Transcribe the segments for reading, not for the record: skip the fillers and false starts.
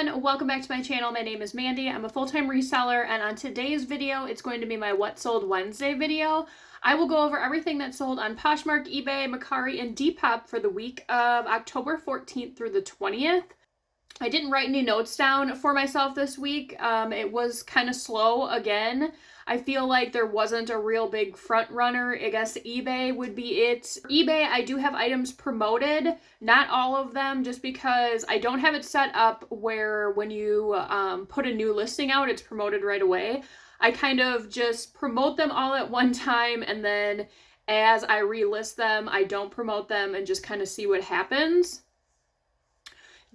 everyone, welcome back to my channel. My name is Mandy. I'm a full-time reseller, and on today's video, it's going to be my What Sold Wednesday video. I will go over everything that sold on Poshmark, eBay, Mercari, and Depop for the week of October 14th through the 20th. I didn't write any notes down for myself this week. It was kind of slow again. I feel like there wasn't a real big front runner. I guess eBay would be it. For eBay, I do have items promoted, not all of them, just because I don't have it set up where when you put a new listing out, it's promoted right away. I kind of just promote them all at one time, and then as I relist them, I don't promote them and just kind of see what happens.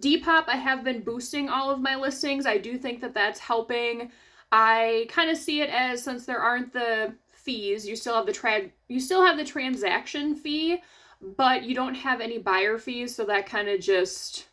Depop, I have been boosting all of my listings. I do think that that's helping. I kind of see it as, since there aren't the fees, you still have the transaction fee, but you don't have any buyer fees, so that kind of just,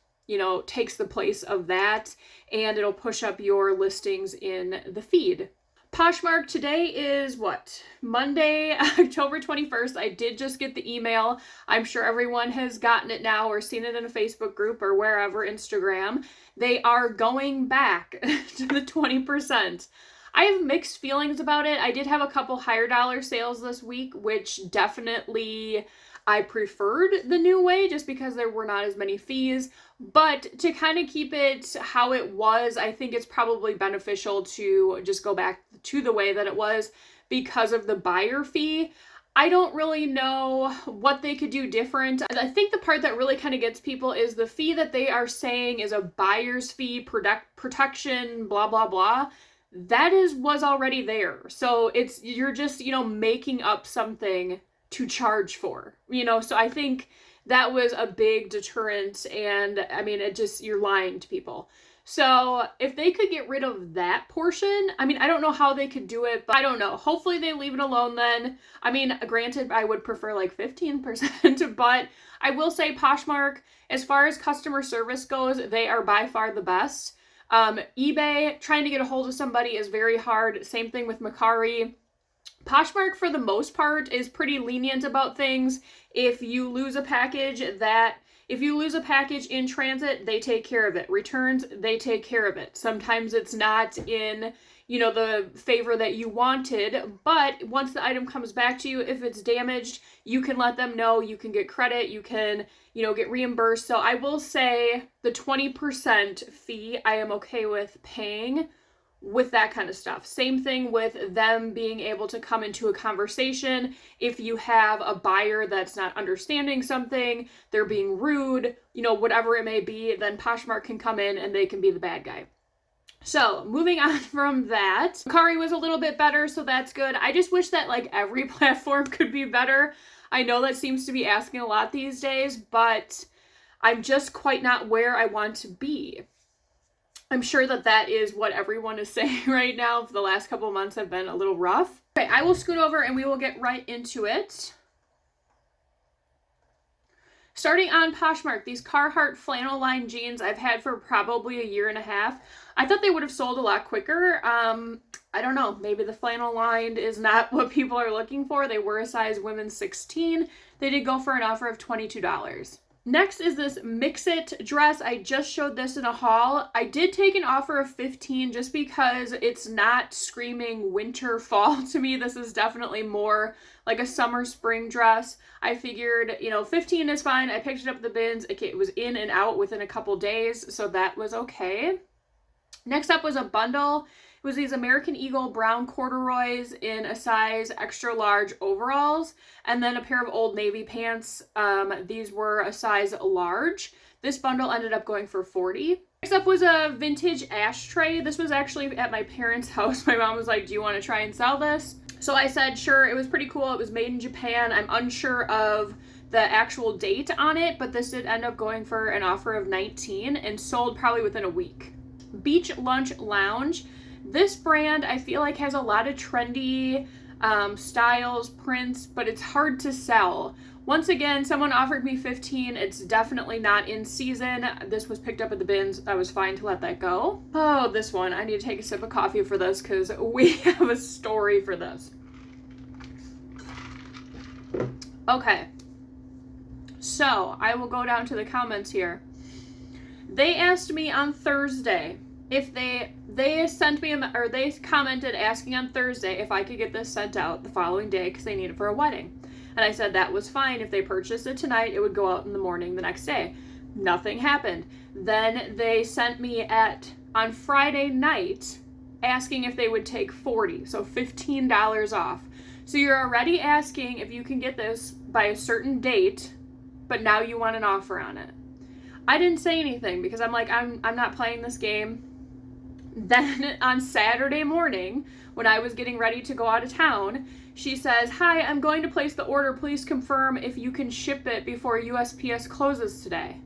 takes the place of that, and it'll push up your listings in the feed. Poshmark, today is what? Monday, October 21st. I did just get the email. I'm sure everyone has gotten it now or seen it in a Facebook group or wherever, Instagram. They are going back to the 20%. I have mixed feelings about it. I did have a couple higher dollar sales this week, which definitely I preferred the new way just because there were not as many fees. But to kind of keep it how it was, I think it's probably beneficial to just go back to the way that it was because of the buyer fee. I don't really know what they could do different. I think the part that really kind of gets people is the fee that they are saying is a buyer's fee, protection, blah, blah, blah. That was already there. So you're just, making up something to charge for, so I think that was a big deterrent, and you're lying to people. So if they could get rid of that portion, I don't know how they could do it, but I don't know. Hopefully they leave it alone then. Granted, I would prefer like 15%, but I will say Poshmark, as far as customer service goes, they are by far the best. eBay, trying to get a hold of somebody is very hard. Same thing with Mercari. Poshmark, for the most part, is pretty lenient about things. If you lose a package in transit, they take care of it. Returns, they take care of it. Sometimes it's not in, the favor that you wanted, but once the item comes back to you, if it's damaged, you can let them know, you can get credit, you can, get reimbursed. So I will say the 20% fee I am okay with paying with that kind of stuff. Same thing with them being able to come into a conversation. If you have a buyer that's not understanding something, they're being rude, whatever it may be, then Poshmark can come in and they can be the bad guy. So moving on from that, Mercari was a little bit better, so that's good. I just wish that every platform could be better. I know that seems to be asking a lot these days, but I'm just quite not where I want to be. I'm sure that is what everyone is saying right now. For the last couple of months have been a little rough. Okay, I will scoot over and we will get right into it. Starting on Poshmark, these Carhartt flannel line jeans I've had for probably a year and a half. I thought they would have sold a lot quicker. I don't know, maybe the flannel line is not what people are looking for. They were a size women's 16. They did go for an offer of $22. Next is this Mix-It dress. I just showed this in a haul. I did take an offer of $15 just because it's not screaming winter fall to me. This is definitely more like a summer spring dress. I figured, $15 is fine. I picked it up at the bins. It was in and out within a couple days, so that was okay. Next up was a bundle. It was these American Eagle brown corduroys in a size extra large overalls, and then a pair of Old Navy pants. These were a size large. This bundle ended up going for $40. Next up was a vintage ashtray. This was actually at my parents' house. My mom was like, do you want to try and sell this? So I said, sure. It was pretty cool. It was made in Japan. I'm unsure of the actual date on it, but this did end up going for an offer of $19 and sold probably within a week. Beach Lunch Lounge. This brand, I feel like, has a lot of trendy styles, prints, but it's hard to sell. Once again, someone offered me $15. It's definitely not in season. This was picked up at the bins. I was fine to let that go. Oh, this one. I need to take a sip of coffee for this because we have a story for this. Okay. So, I will go down to the comments here. They asked me on Thursday if they sent me or they commented asking on Thursday if I could get this sent out the following day because they need it for a wedding. And I said that was fine. If they purchased it tonight, it would go out in the morning the next day. Nothing happened. Then they sent me on Friday night asking if they would take $40, so $15 off. So you're already asking if you can get this by a certain date, but now you want an offer on it. I didn't say anything because I'm like, I'm not playing this game. Then on Saturday morning, when I was getting ready to go out of town, she says, "Hi, I'm going to place the order. Please confirm if you can ship it before USPS closes today."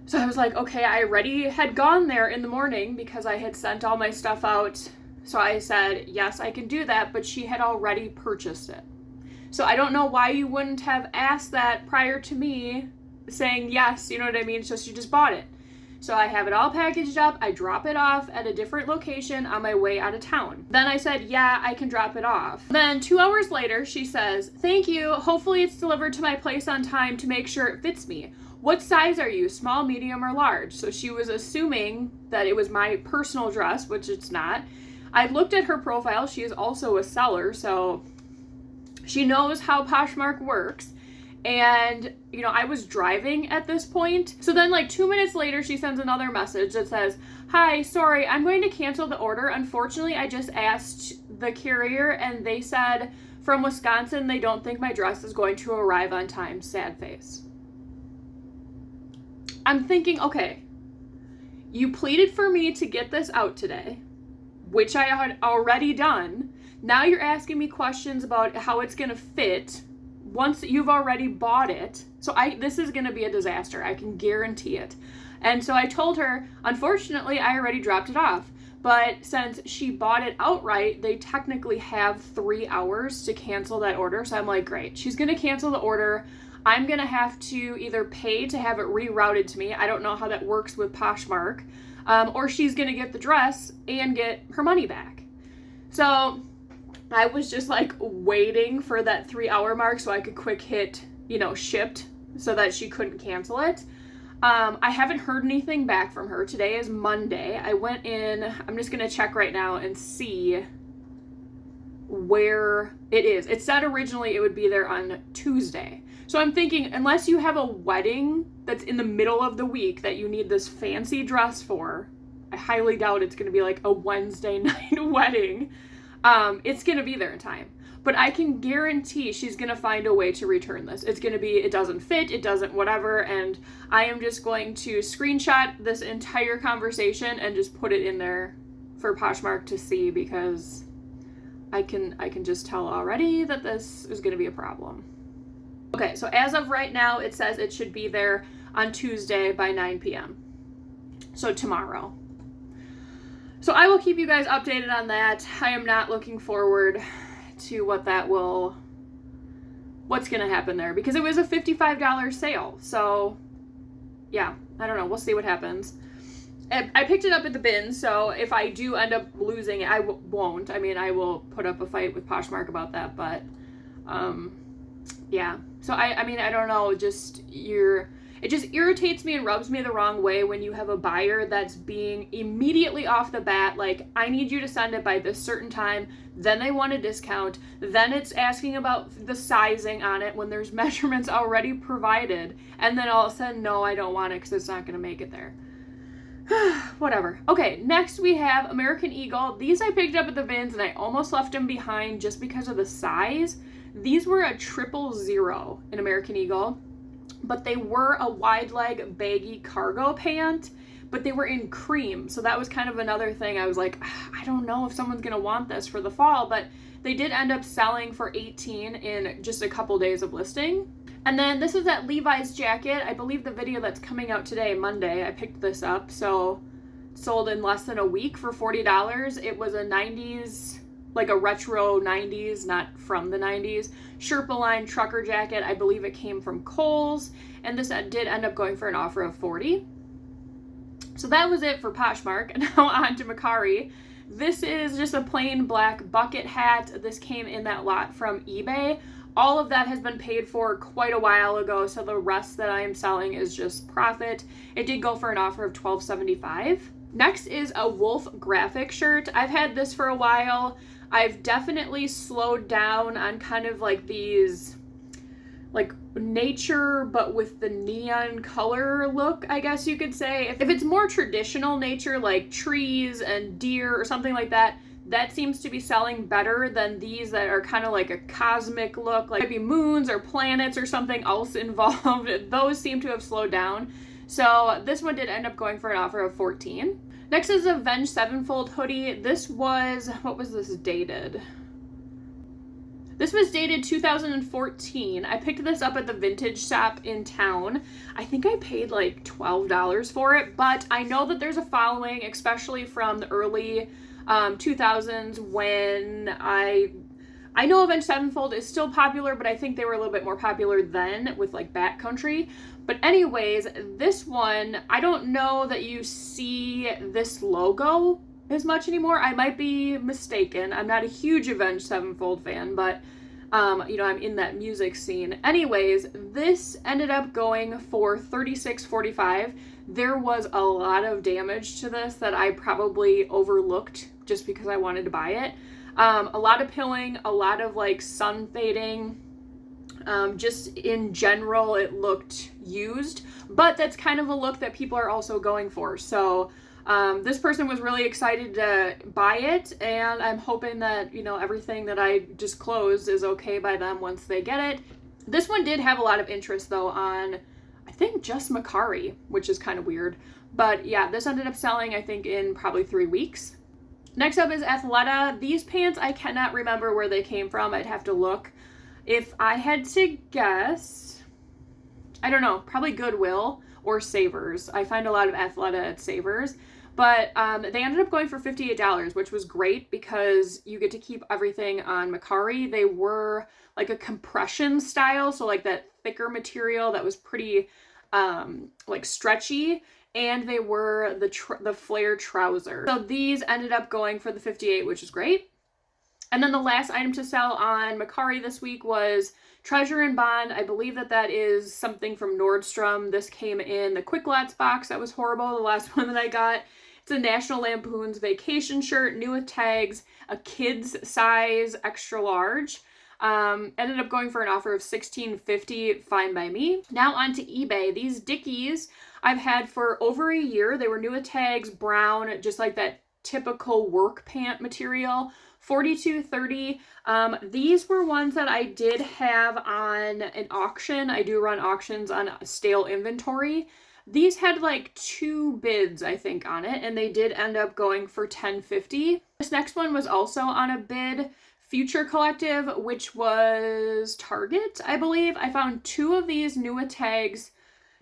So I was like, okay, I already had gone there in the morning because I had sent all my stuff out. So I said, yes, I can do that, but she had already purchased it. So I don't know why you wouldn't have asked that prior to me saying yes, you know what I mean? It's just you just bought it. So I have it all packaged up. I drop it off at a different location on my way out of town. Then I said, yeah, I can drop it off. Then 2 hours later, she says, "Thank you. Hopefully it's delivered to my place on time to make sure it fits me. What size are you? Small, medium, or large?" So she was assuming that it was my personal dress, which it's not. I looked at her profile. She is also a seller, so she knows how Poshmark works. And, you know, I was driving at this point. So then like 2 minutes later, she sends another message that says, "Hi, sorry, I'm going to cancel the order. Unfortunately, I just asked the carrier and they said from Wisconsin, they don't think my dress is going to arrive on time. Sad face." I'm thinking, okay, you pleaded for me to get this out today, which I had already done. Now you're asking me questions about how it's going to fit once you've already bought it. So this is going to be a disaster. I can guarantee it. And so I told her, unfortunately, I already dropped it off. But since she bought it outright, they technically have 3 hours to cancel that order. So I'm like, great. She's going to cancel the order. I'm going to have to either pay to have it rerouted to me. I don't know how that works with Poshmark. Or she's going to get the dress and get her money back. So I was just like waiting for that 3 hour mark so I could quick hit, shipped so that she couldn't cancel it. I haven't heard anything back from her. Today is Monday. I went in, I'm just going to check right now and see where it is. It said originally it would be there on Tuesday. So I'm thinking, unless you have a wedding that's in the middle of the week that you need this fancy dress for, I highly doubt it's going to be like a Wednesday night wedding. It's going to be there in time. But I can guarantee she's going to find a way to return this. It's going to be, it doesn't fit, it doesn't whatever, and I am just going to screenshot this entire conversation and just put it in there for Poshmark to see, because I can just tell already that this is going to be a problem. Okay, so as of right now, it says it should be there on Tuesday by 9 p.m. So tomorrow. So I will keep you guys updated on that. I am not looking forward to what's going to happen there, because it was a $55 sale. So yeah, I don't know. We'll see what happens. I picked it up at the bin, so if I do end up losing it, I won't. I mean, I will put up a fight with Poshmark about that, but yeah. So I mean, I don't know, it just irritates me and rubs me the wrong way when you have a buyer that's being immediately off the bat like, I need you to send it by this certain time, then they want a discount, then it's asking about the sizing on it when there's measurements already provided, and then all of a sudden, no, I don't want it because it's not going to make it there. Whatever. Okay, next we have American Eagle. These I picked up at the bins and I almost left them behind just because of the size. These were a 000 in American Eagle, but they were a wide leg baggy cargo pant, but they were in cream. So that was kind of another thing. I was like, I don't know if someone's going to want this for the fall, but they did end up selling for $18 in just a couple days of listing. And then this is that Levi's jacket. I believe the video that's coming out today, Monday, I picked this up. So sold in less than a week for $40. It was a 90s, like a retro 90s, not from the 90s, Sherpa line trucker jacket. I believe it came from Kohl's, and this did end up going for an offer of $40. So that was it for Poshmark. Now on to Mercari. This is just a plain black bucket hat. This came in that lot from eBay. All of that has been paid for quite a while ago, so the rest that I am selling is just profit. It did go for an offer of $12.75. Next is a wolf graphic shirt. I've had this for a while. I've definitely slowed down on kind of like these like nature but with the neon color look, I guess you could say. If it's more traditional nature like trees and deer or something like that, that seems to be selling better than these that are kind of like a cosmic look, like maybe moons or planets or something else involved. Those seem to have slowed down. So this one did end up going for an offer of $14. Next is a Avenged Sevenfold hoodie. This was, what was this dated? This was dated 2014. I picked this up at the vintage shop in town. I think I paid like $12 for it, but I know that there's a following, especially from the early 2000s when I know Avenged Sevenfold is still popular, but I think they were a little bit more popular then with like backcountry. But anyways, this one, I don't know that you see this logo as much anymore. I might be mistaken. I'm not a huge Avenged Sevenfold fan, but you know, I'm in that music scene. Anyways, this ended up going for $36.45. There was a lot of damage to this that I probably overlooked just because I wanted to buy it. A lot of pilling, a lot of like sun fading. Just in general, it looked used, but that's kind of a look that people are also going for. So this person was really excited to buy it, and I'm hoping that, you know, everything that I disclosed is okay by them once they get it. This one did have a lot of interest though on, I think, just Mercari, which is kind of weird. But yeah, this ended up selling, I think, in probably 3 weeks. Next up is Athleta. These pants, I cannot remember where they came from. I'd have to look. If I had to guess, I don't know, probably Goodwill or Savers. I find a lot of Athleta at Savers. But they ended up going for $58, which was great because you get to keep everything on Mercari. They were like a compression style, so like that thicker material that was pretty like stretchy. And they were the flare trouser. So these ended up going for the $58, which is great. And then the last item to sell on Mercari this week was Treasure and Bond. I believe that is something from Nordstrom. This came in the Quick Lots box. That was horrible, the last one that I got. It's a National Lampoon's vacation shirt, new with tags, a kid's size, extra large. Ended up going for an offer of $16.50, fine by me. Now on to eBay. These Dickies I've had for over a year. They were new with tags, brown, just like that typical work pant material. $42.30. These were ones that I did have on an auction. I do run auctions on stale inventory. These had like 2 bids, I think, on it, and they did end up going for $10.50. This next one was also on a bid. Future Collective, which was Target, I believe. I found 2 of these new with tags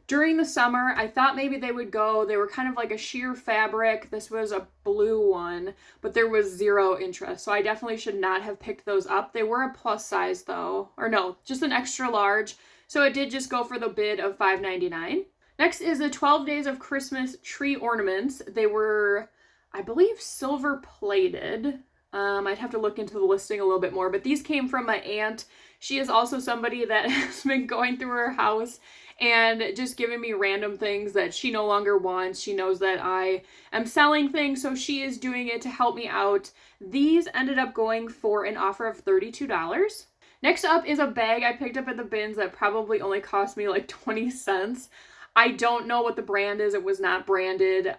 during the summer. I thought maybe they would go. They were kind of like a sheer fabric. This was a blue one, but there was 0 interest. So I definitely should not have picked those up. They were a plus size though, or no, just an extra large. So it did just go for the bid of $5.99. Next is the 12 Days of Christmas tree ornaments. They were, I believe, silver plated. I'd have to look into the listing a little bit more, but these came from my aunt. She is also somebody that has been going through her house and just giving me random things that she no longer wants. She knows that I am selling things, so she is doing it to help me out. These ended up going for an offer of $32. Next up is a bag I picked up at the bins that probably only cost me like 20 cents. I don't know what the brand is. It was not branded.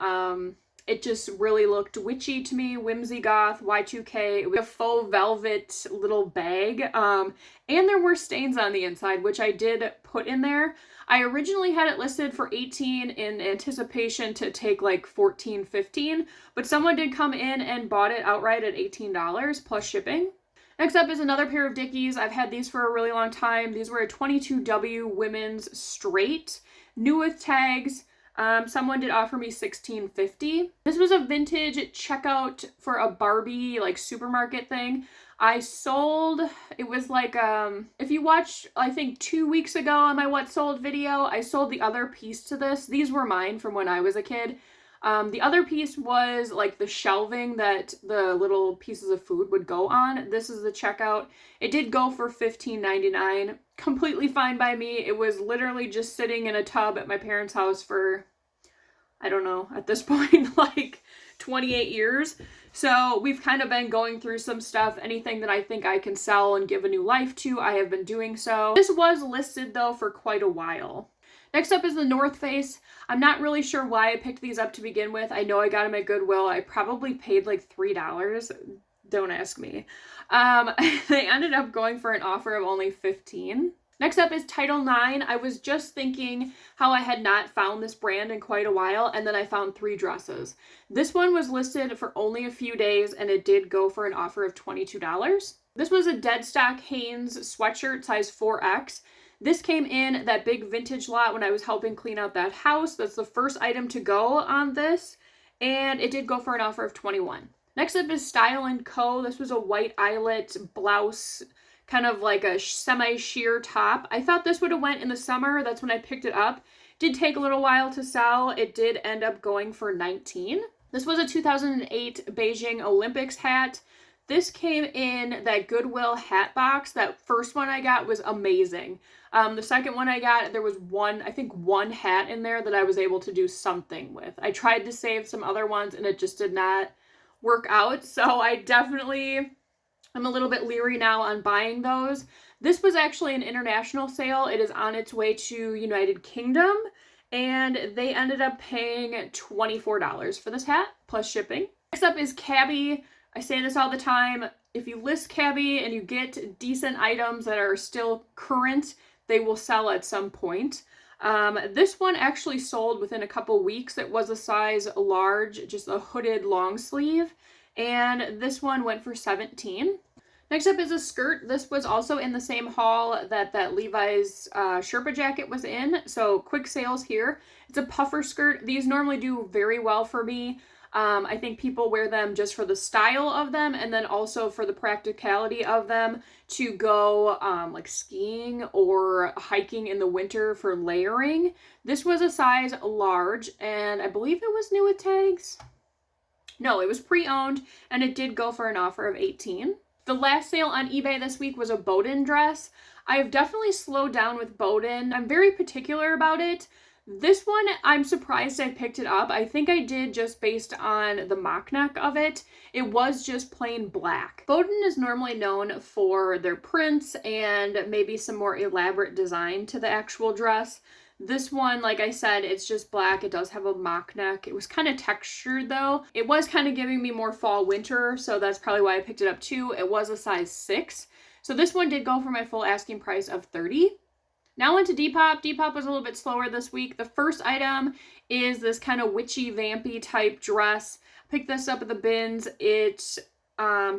It just really looked witchy to me, whimsy goth, Y2K. It was a faux velvet little bag, and there were stains on the inside, which I did put in there. I originally had it listed for $18 in anticipation to take like $14, $15, but someone did come in and bought it outright at $18 plus shipping. Next up is another pair of Dickies. I've had these for a really long time. These were a 22W women's straight, new with tags. Someone did offer me $16.50. This was a vintage checkout for a Barbie like supermarket thing. I sold, it was like, if you watched, I think 2 weeks ago on my What Sold video, I sold the other piece to this. These were mine from when I was a kid. The other piece was like the shelving that the little pieces of food would go on. This is the checkout. It did go for $15.99. Completely fine by me. It was literally just sitting in a tub at my parents' house for, I don't know, at this point, like 28 years. So we've kind of been going through some stuff. Anything that I think I can sell and give a new life to, I have been doing so. This was listed though for quite a while. Next up is the North Face. I'm not really sure why I picked these up to begin with. I know I got them at Goodwill. I probably paid like $3. Don't ask me. They ended up going for an offer of only $15. Next up is Title IX. I was just thinking how I had not found this brand in quite a while, and then I found 3 dresses. This one was listed for only a few days, and it did go for an offer of $22. This was a dead stock Hanes sweatshirt, size 4X. This came in that big vintage lot when I was helping clean out that house. That's the first item to go on this, and it did go for an offer of $21. Next up is Style & Co. This was a white eyelet blouse, kind of like a semi-sheer top. I thought this would have went in the summer. That's when I picked it up. Did take a little while to sell. It did end up going for $19. This was a 2008 Beijing Olympics hat. This came in that Goodwill hat box. That first one I got was amazing. The second one I got, there was I think one hat in there that I was able to do something with. I tried to save some other ones and it just did not work out. So I definitely am a little bit leery now on buying those. This was actually an international sale. It is on its way to United Kingdom, and they ended up paying $24 for this hat plus shipping. Next up is Cabby. I say this all the time. If you list Cabby and you get decent items that are still current, they will sell at some point. This one actually sold within a couple weeks. It was a size large, just a hooded long sleeve, and this one went for $17. Next up is a skirt. This was also in the same haul that Levi's Sherpa jacket was in, so quick sales here. It's a puffer skirt. These normally do very well for me. I think people wear them just for the style of them, and then also for the practicality of them to go like skiing or hiking in the winter for layering. This was a size large, and I believe it was new with tags. No, it was pre-owned, and it did go for an offer of $18. The last sale on eBay this week was a Bowden dress. I have definitely slowed down with Bowden. I'm very particular about it. This one, I'm surprised I picked it up. I think I did just based on the mock neck of it. It was just plain black. Bowden is normally known for their prints and maybe some more elaborate design to the actual dress. This one, like I said, it's just black. It does have a mock neck. It was kind of textured though. It was kind of giving me more fall winter, so that's probably why I picked it up too. It was a size 6. So this one did go for my full asking price of $30. Now into Depop. Depop was a little bit slower this week. The first item is this kind of witchy, vampy type dress. Picked this up at the bins. It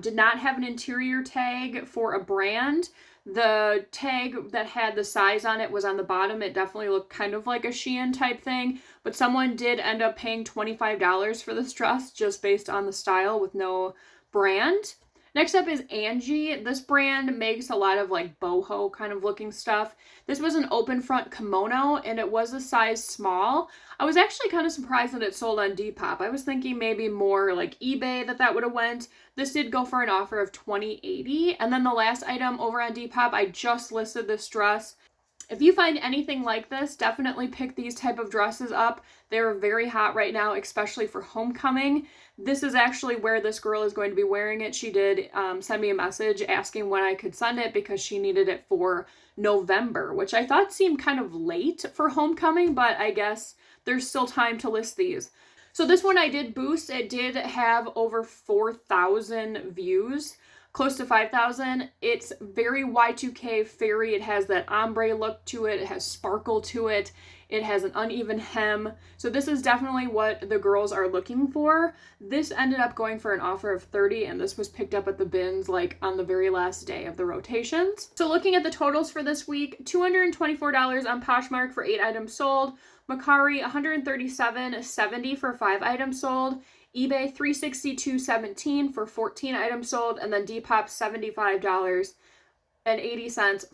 did not have an interior tag for a brand. The tag that had the size on it was on the bottom. It definitely looked kind of like a Shein type thing, but someone did end up paying $25 for this dress just based on the style with no brand. Next up is Angie. This brand makes a lot of like boho kind of looking stuff. This was an open front kimono and it was a size small. I was actually kind of surprised that it sold on Depop. I was thinking maybe more like eBay that would have went. This did go for an offer of $20.80. And then the last item over on Depop, I just listed this dress. If you find anything like this, definitely pick these type of dresses up. They're very hot right now, especially for homecoming. This is actually where this girl is going to be wearing it. She did send me a message asking when I could send it because she needed it for November, which I thought seemed kind of late for homecoming, but I guess there's still time to list these. So this one I did boost. It did have over 4,000 views. Close to 5,000. It's very Y2K fairy. It has that ombre look to it. It has sparkle to it. It has an uneven hem. So this is definitely what the girls are looking for. This ended up going for an offer of $30, and this was picked up at the bins like on the very last day of the rotations. So looking at the totals for this week, $224 on Poshmark for 8 items sold. Mercari $137.70 for 5 items sold. eBay $362.17 for 14 items sold, and then Depop $75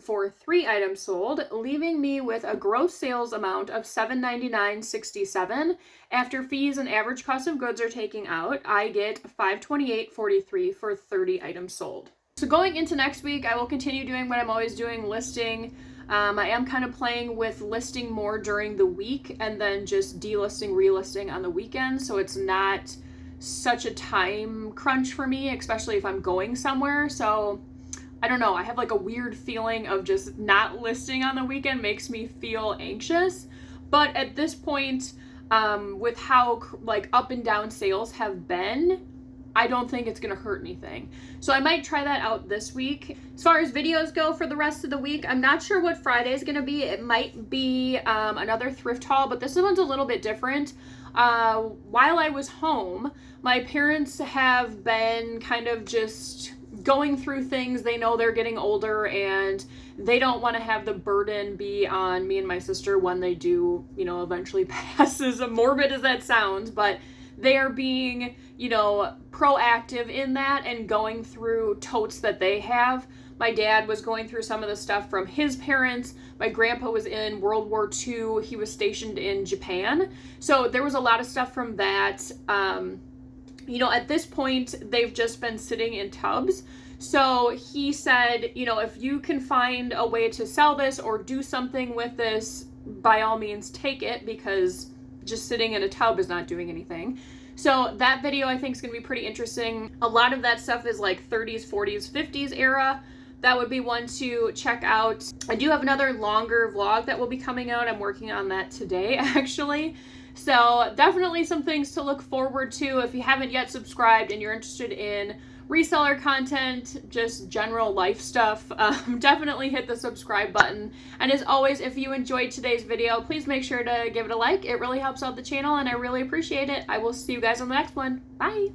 for 3 items sold, leaving me with a gross sales amount of $799.67. After fees and average cost of goods are taken out, I get $528.43 for 30 items sold. So going into next week, I will continue doing what I'm always doing, listing. I am kind of playing with listing more during the week and then just delisting, relisting on the weekend, so it's not such a time crunch for me, especially if I'm going somewhere. So I don't know, I have like a weird feeling of just not listing on the weekend makes me feel anxious. But at this point, with how like up and down sales have been, I don't think it's gonna hurt anything. So I might try that out this week. As far as videos go for the rest of the week, I'm not sure what Friday is gonna be. It might be another thrift haul, but this one's a little bit different. While I was home, my parents have been kind of just going through things. They know they're getting older and they don't want to have the burden be on me and my sister when they do, you know, eventually pass, as morbid as that sounds, but they are being, you know, proactive in that and going through totes that they have. My dad was going through some of the stuff from his parents. My grandpa was in World War II. He was stationed in Japan. So there was a lot of stuff from that. You know, at this point, they've just been sitting in tubs. So he said, you know, if you can find a way to sell this or do something with this, by all means take it, because just sitting in a tub is not doing anything. So that video I think is going to be pretty interesting. A lot of that stuff is like 30s, 40s, 50s era. That would be one to check out. I do have another longer vlog that will be coming out. I'm working on that today, actually. So definitely some things to look forward to. If you haven't yet subscribed and you're interested in reseller content, just general life stuff, definitely hit the subscribe button. And as always, if you enjoyed today's video, please make sure to give it a like. It really helps out the channel and I really appreciate it. I will see you guys on the next one. Bye!